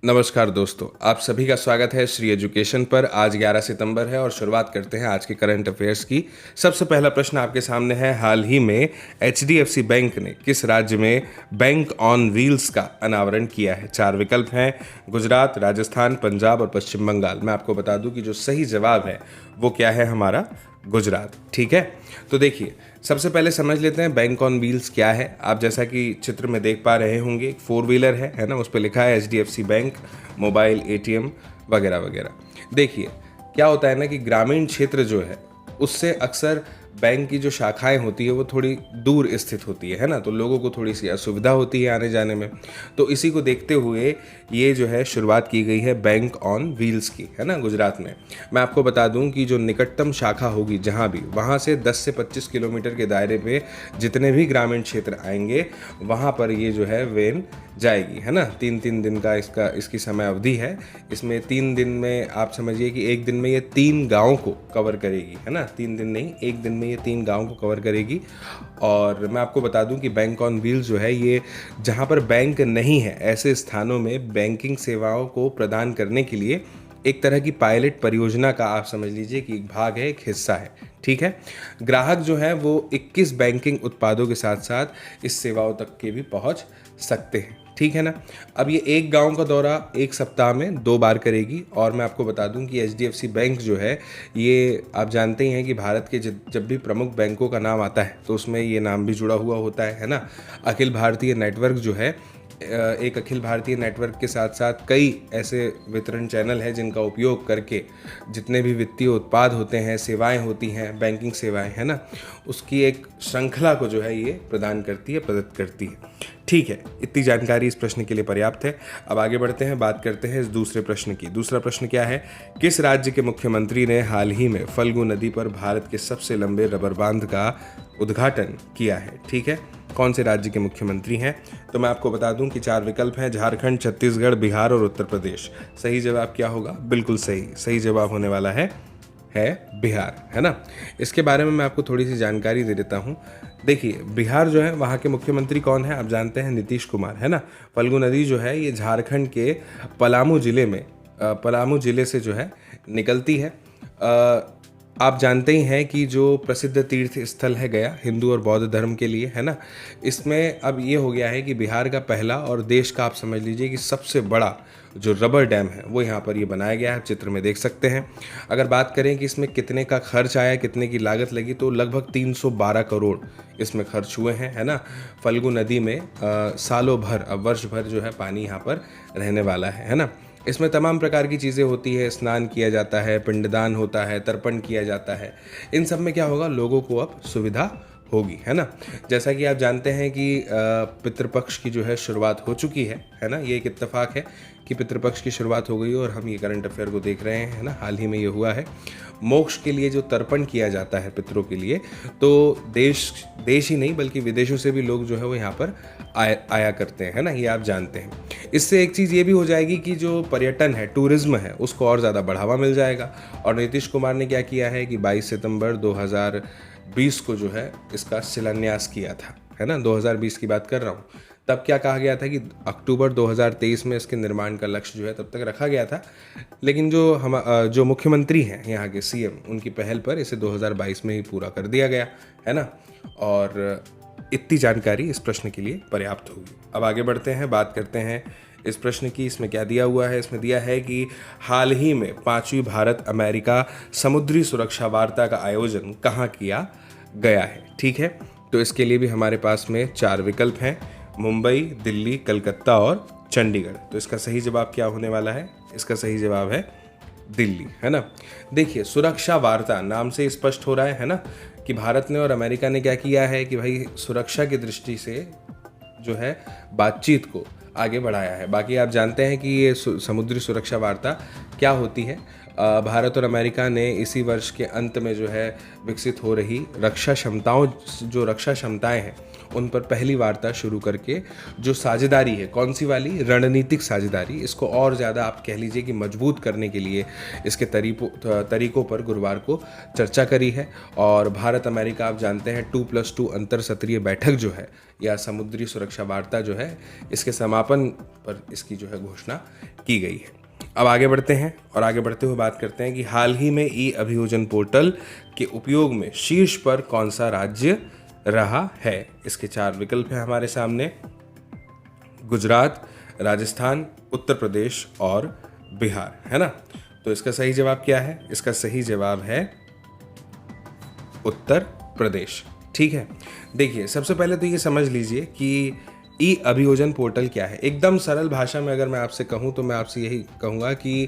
नमस्कार दोस्तों, आप सभी का स्वागत है श्री एजुकेशन पर। आज 11 सितंबर है और शुरुआत करते हैं आज के करंट अफेयर्स की। सबसे पहला प्रश्न आपके सामने है, हाल ही में एचडीएफसी बैंक ने किस राज्य में बैंक ऑन व्हील्स का अनावरण किया है? चार विकल्प हैं, गुजरात, राजस्थान, पंजाब और पश्चिम बंगाल। मैं आपको बता दूं कि जो सही जवाब है वो क्या है, हमारा गुजरात। ठीक है, तो देखिए सबसे पहले समझ लेते हैं बैंक ऑन व्हील्स क्या है। आप जैसा कि चित्र में देख पा रहे होंगे, एक फोर व्हीलर है ना, उस पर लिखा है एचडीएफसी बैंक मोबाइल एटीएम वगैरह वगैरह। देखिए क्या होता है ना कि ग्रामीण क्षेत्र जो है उससे अक्सर बैंक की जो शाखाएं होती है वो थोड़ी दूर स्थित होती है ना, तो लोगों को थोड़ी सी असुविधा होती है आने जाने में। तो इसी को देखते हुए ये जो है शुरुआत की गई है बैंक ऑन व्हील्स की, है ना, गुजरात में। मैं आपको बता दूं कि जो निकटतम शाखा होगी जहां भी, वहां से 10 से 25 किलोमीटर के दायरे पे जितने भी ग्रामीण क्षेत्र आएंगे वहां पर ये जो है वैन जाएगी, है ना। 3-3 दिन का इसकी समय अवधि है। इसमें 3 दिन में आप समझिए कि एक दिन में ये 3 गाँव को कवर करेगी, है ना। 3 दिन नहीं, एक दिन में ये 3 गाँव को कवर करेगी। और मैं आपको बता दूं कि बैंक ऑन व्हील्स जो है ये जहां पर बैंक नहीं है ऐसे स्थानों में बैंकिंग सेवाओं को प्रदान करने के लिए एक तरह की पायलट परियोजना का आप समझ लीजिए कि एक भाग है, एक हिस्सा है। ठीक है, ग्राहक जो है वो 21 बैंकिंग उत्पादों के साथ साथ इस सेवाओं तक के भी पहुंच सकते हैं। ठीक है ना। अब ये एक गांव का दौरा एक सप्ताह में 2 बार करेगी। और मैं आपको बता दूं कि एचडीएफसी बैंक जो है ये आप जानते ही हैं कि भारत के जब भी प्रमुख बैंकों का नाम आता है तो उसमें ये नाम भी जुड़ा हुआ होता है ना। अखिल भारतीय नेटवर्क जो है, एक अखिल भारतीय नेटवर्क के साथ साथ कई ऐसे वितरण चैनल हैं जिनका उपयोग करके जितने भी वित्तीय उत्पाद होते हैं, सेवाएं होती हैं, बैंकिंग सेवाएं, है ना, उसकी एक श्रृंखला को जो है ये प्रदान करती है, प्रदत्त करती है। ठीक है, इतनी जानकारी इस प्रश्न के लिए पर्याप्त है। अब आगे बढ़ते हैं, बात करते हैं इस दूसरे प्रश्न की। दूसरा प्रश्न क्या है, किस राज्य के मुख्यमंत्री ने हाल ही में फल्गु नदी पर भारत के सबसे लंबे रबर बांध का उद्घाटन किया है? ठीक है, कौन से राज्य के मुख्यमंत्री हैं? तो मैं आपको बता दूं कि 4 विकल्प हैं, झारखंड, छत्तीसगढ़, बिहार और उत्तर प्रदेश। सही जवाब क्या होगा? बिल्कुल सही, सही जवाब होने वाला है बिहार, है ना। इसके बारे में मैं आपको थोड़ी सी जानकारी दे देता हूँ। देखिए बिहार जो है वहाँ के मुख्यमंत्री कौन है? आप जानते हैं, नीतीश कुमार, है ना। फल्गु नदी जो है ये झारखंड के पलामू जिले में पलामू जिले से जो है निकलती है। आप जानते ही हैं कि जो प्रसिद्ध तीर्थ स्थल है गया, हिंदू और बौद्ध धर्म के लिए, है ना। इसमें अब ये हो गया है कि बिहार का पहला और देश का आप समझ लीजिए कि सबसे बड़ा जो रबर डैम है वो यहाँ पर ये बनाया गया है, चित्र में देख सकते हैं। अगर बात करें कि इसमें कितने का खर्च आया, कितने की लागत लगी, तो लगभग 312 करोड़ इसमें खर्च हुए हैं, है ना। फल्गु नदी में सालों भर, अब वर्ष भर जो है पानी यहाँ पर रहने वाला है ना। इसमें तमाम प्रकार की चीज़ें होती है, स्नान किया जाता है, पिंडदान होता है, तर्पण किया जाता है। इन सब में क्या होगा, लोगों को अब सुविधा होगी, है ना। जैसा कि आप जानते हैं कि पितृपक्ष की जो है शुरुआत हो चुकी है ना। ये एक इत्तेफाक है कि पितृपक्ष की शुरुआत हो गई और हम ये करंट अफेयर को देख रहे हैं, है ना। हाल ही में ये हुआ है। मोक्ष के लिए जो तर्पण किया जाता है पितरों के लिए, तो देश ही नहीं बल्कि विदेशों से भी लोग जो है वो यहाँ पर आया करते हैं, है ना, ये आप जानते हैं। इससे एक चीज़ ये भी हो जाएगी कि जो पर्यटन है, टूरिज्म है, उसको और ज़्यादा बढ़ावा मिल जाएगा। और नीतीश कुमार ने क्या किया है कि 22 सितंबर 2020 को जो है इसका शिलान्यास किया था, है ना। 2020 की बात कर रहा हूँ। तब क्या कहा गया था कि अक्टूबर 2023 में इसके निर्माण का लक्ष्य जो है तब तक रखा गया था, लेकिन जो मुख्यमंत्री हैं यहाँ के सीएम, उनकी पहल पर इसे 2022 में ही पूरा कर दिया गया, है ना। और इतनी जानकारी इस प्रश्न के लिए पर्याप्त होगी। अब आगे बढ़ते हैं, बात करते हैं इस प्रश्न की। इसमें क्या दिया हुआ है? इसमें दिया है कि हाल ही में 5वीं भारत अमेरिका समुद्री सुरक्षा वार्ता का आयोजन कहाँ किया गया है? ठीक है, तो इसके लिए भी हमारे पास में 4 विकल्प हैं, मुंबई, दिल्ली, कलकत्ता और चंडीगढ़। तो इसका सही जवाब क्या होने वाला है? इसका सही जवाब है दिल्ली, है ना। देखिए सुरक्षा वार्ता नाम से स्पष्ट हो रहा है ना, कि भारत ने और अमेरिका ने क्या किया है कि भाई सुरक्षा की दृष्टि से जो है बातचीत को आगे बढ़ाया है। बाकी आप जानते हैं कि ये समुद्री सुरक्षा वार्ता क्या होती है। भारत और अमेरिका ने इसी वर्ष के अंत में जो है विकसित हो रही रक्षा क्षमताएं हैं उन पर पहली वार्ता शुरू करके जो साझेदारी है, कौन सी वाली, रणनीतिक साझेदारी, इसको और ज़्यादा आप कह लीजिए कि मजबूत करने के लिए इसके तरीकों पर गुरुवार को चर्चा करी है। और भारत अमेरिका आप जानते हैं 2+2 अंतर सत्रीय बैठक जो है या समुद्री सुरक्षा वार्ता जो है, इसके समापन पर इसकी जो है घोषणा की गई है। अब आगे बढ़ते हैं और आगे बढ़ते हुए बात करते हैं कि हाल ही में ई अभियोजन पोर्टल के उपयोग में शीर्ष पर कौन सा राज्य रहा है। इसके 4 विकल्प हैं हमारे सामने: गुजरात, राजस्थान, उत्तर प्रदेश और बिहार, है ना। तो इसका सही जवाब क्या है? इसका सही जवाब है उत्तर प्रदेश। ठीक है, देखिए सबसे पहले तो ये समझ लीजिए कि ई अभियोजन पोर्टल क्या है। एकदम सरल भाषा में अगर मैं आपसे कहूँ तो मैं आपसे यही कहूँगा कि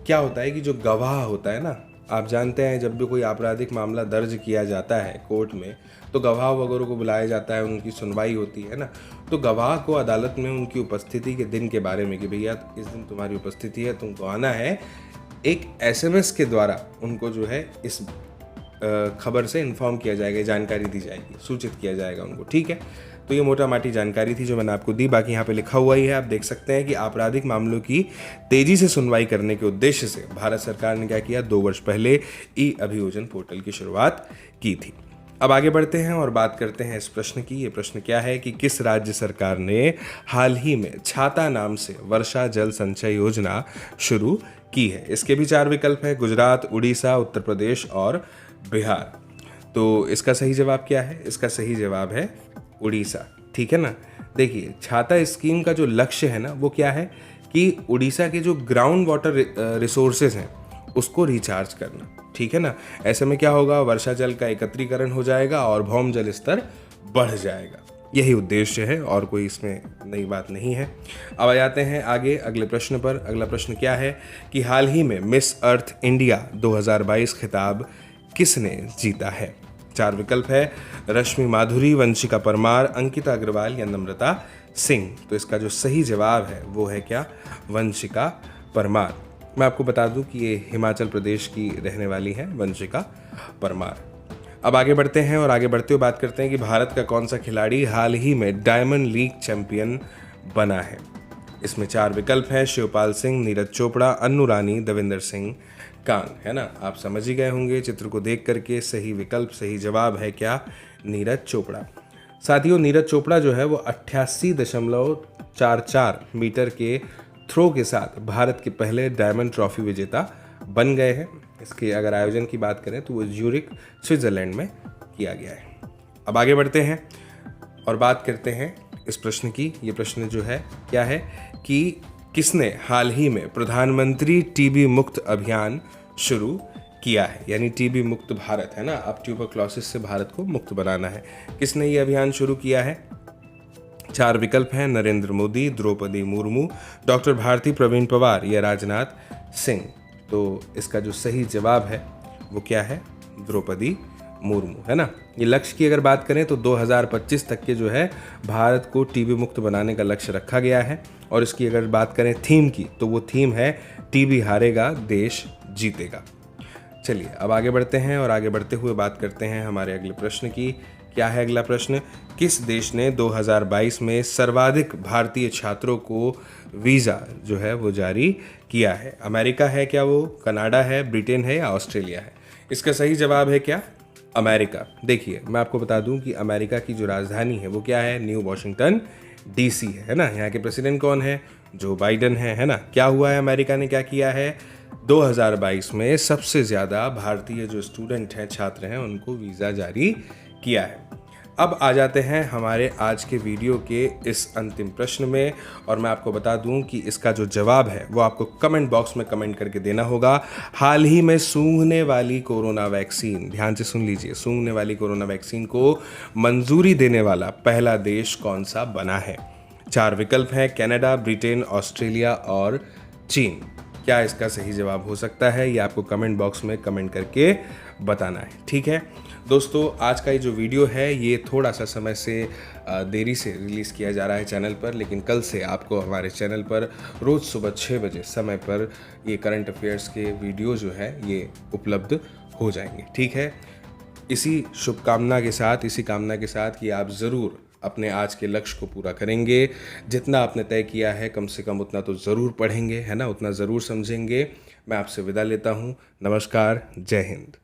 क्या होता है कि जो गवाह होता है ना, आप जानते हैं जब भी कोई आपराधिक मामला दर्ज किया जाता है कोर्ट में तो गवाह वगैरह को बुलाया जाता है, उनकी सुनवाई होती है ना। तो गवाह को अदालत में उनकी उपस्थिति के दिन के बारे में कि भैया इस दिन तुम्हारी उपस्थिति है, तुमको आना है, एक SMS के द्वारा उनको जो है इस खबर से इन्फॉर्म किया जाएगा, जानकारी दी जाएगी, सूचित किया जाएगा उनको। ठीक है, तो ये मोटा माटी जानकारी थी जो मैंने आपको दी। बाकी यहाँ पे लिखा हुआ ही है, आप देख सकते हैं कि आपराधिक मामलों की तेजी से सुनवाई करने के उद्देश्य से भारत सरकार ने क्या किया, 2 वर्ष पहले ई अभियोजन पोर्टल की शुरुआत की थी। अब आगे बढ़ते हैं और बात करते हैं इस प्रश्न की। ये प्रश्न क्या है कि किस राज्य सरकार ने हाल ही में छाता नाम से वर्षा जल संचय योजना शुरू की है। इसके भी 4 विकल्प हैं: गुजरात, उड़ीसा, उत्तर प्रदेश और बिहार। तो इसका सही जवाब क्या है? इसका सही जवाब है उड़ीसा। ठीक है ना। देखिए छाता स्कीम का जो लक्ष्य है ना वो क्या है कि उड़ीसा के जो ग्राउंड वाटर रिसोर्सेज हैं उसको रिचार्ज करना। ठीक है ना। ऐसे में क्या होगा, वर्षा जल का एकत्रीकरण हो जाएगा और भौम जल स्तर बढ़ जाएगा। यही उद्देश्य है और कोई इसमें नई बात नहीं है। अब आ जाते हैं आगे अगले प्रश्न पर। अगला प्रश्न क्या है कि हाल ही में मिस अर्थ इंडिया 2022 खिताब किसने जीता है। 4 विकल्प है: रश्मि माधुरी, वंशिका परमार, अंकिता अग्रवाल या नम्रता सिंह। तो इसका जो सही जवाब है वो है क्या, वंशिका परमार। मैं आपको बता दूं कि ये हिमाचल प्रदेश की रहने वाली हैं वंशिका परमार। अब आगे बढ़ते हैं और आगे बढ़ते हुए बात करते हैं कि भारत का कौन सा खिलाड़ी हाल ही में डायमंड लीग चैंपियन बना है। इसमें 4 विकल्प हैं: शिवपाल सिंह, नीरज चोपड़ा, अन्नू रानी, देवेंद्र सिंह कांग, है ना। आप समझ ही गए होंगे चित्र को देख करके। सही विकल्प, सही जवाब है क्या, नीरज चोपड़ा। साथियों नीरज चोपड़ा जो है वो 88.44 मीटर के थ्रो के साथ भारत के पहले डायमंड ट्रॉफी विजेता बन गए हैं। इसके अगर आयोजन की बात करें तो वो ज्यूरिख स्विट्जरलैंड में किया गया है। अब आगे बढ़ते हैं और बात करते हैं इस प्रश्न की। ये प्रश्न जो है क्या है कि किसने हाल ही में प्रधानमंत्री टीबी मुक्त अभियान शुरू किया है, यानी टीबी मुक्त भारत, है ना। अब ट्यूबरक्लोसिस से भारत को मुक्त बनाना है। किसने ये अभियान शुरू किया है? 4 विकल्प हैं: नरेंद्र मोदी, द्रौपदी मुर्मू, डॉक्टर भारती प्रवीण पवार या राजनाथ सिंह। तो इसका जो सही जवाब है वो क्या है, द्रौपदी मुर्मू, है ना। ये लक्ष्य की अगर बात करें तो 2025 तक के जो है भारत को टीबी मुक्त बनाने का लक्ष्य रखा गया है। और इसकी अगर बात करें थीम की तो वो थीम है टीबी हारेगा देश जीतेगा। चलिए अब आगे बढ़ते हैं और आगे बढ़ते हुए बात करते हैं हमारे अगले प्रश्न की। क्या है अगला प्रश्न? किस देश ने 2022 में सर्वाधिक भारतीय छात्रों को वीज़ा जो है वो जारी किया है? अमेरिका है क्या वो, कनाडा है, ब्रिटेन है या ऑस्ट्रेलिया है? इसका सही जवाब है क्या, अमेरिका। देखिए मैं आपको बता दूं कि अमेरिका की जो राजधानी है वो क्या है, न्यू वॉशिंगटन DC है ना। यहाँ के प्रेसिडेंट कौन है, जो बाइडन है ना। क्या हुआ है, अमेरिका ने क्या किया है, 2022 में सबसे ज़्यादा भारतीय जो स्टूडेंट हैं, छात्र हैं, उनको वीज़ा जारी किया है। अब आ जाते हैं हमारे आज के वीडियो के इस अंतिम प्रश्न में और मैं आपको बता दूं कि इसका जो जवाब है वो आपको कमेंट बॉक्स में कमेंट करके देना होगा। हाल ही में सूंघने वाली कोरोना वैक्सीन, ध्यान से सुन लीजिए, सूंघने वाली कोरोना वैक्सीन को मंजूरी देने वाला पहला देश कौन सा बना है? 4 विकल्प हैं: कनाडा, ब्रिटेन, ऑस्ट्रेलिया और चीन। क्या इसका सही जवाब हो सकता है, ये आपको कमेंट बॉक्स में कमेंट करके बताना है। ठीक है, दोस्तों आज का ये जो वीडियो है ये थोड़ा सा समय से देरी से रिलीज़ किया जा रहा है चैनल पर, लेकिन कल से आपको हमारे चैनल पर रोज़ सुबह 6 बजे समय पर ये करंट अफेयर्स के वीडियो जो है ये उपलब्ध हो जाएंगे। ठीक है, इसी शुभकामना के साथ, इसी कामना के साथ कि आप ज़रूर अपने आज के लक्ष्य को पूरा करेंगे। जितना आपने तय किया है कम से कम उतना तो ज़रूर पढ़ेंगे, है ना, उतना ज़रूर समझेंगे। मैं आपसे विदा लेता हूँ। नमस्कार, जय हिंद।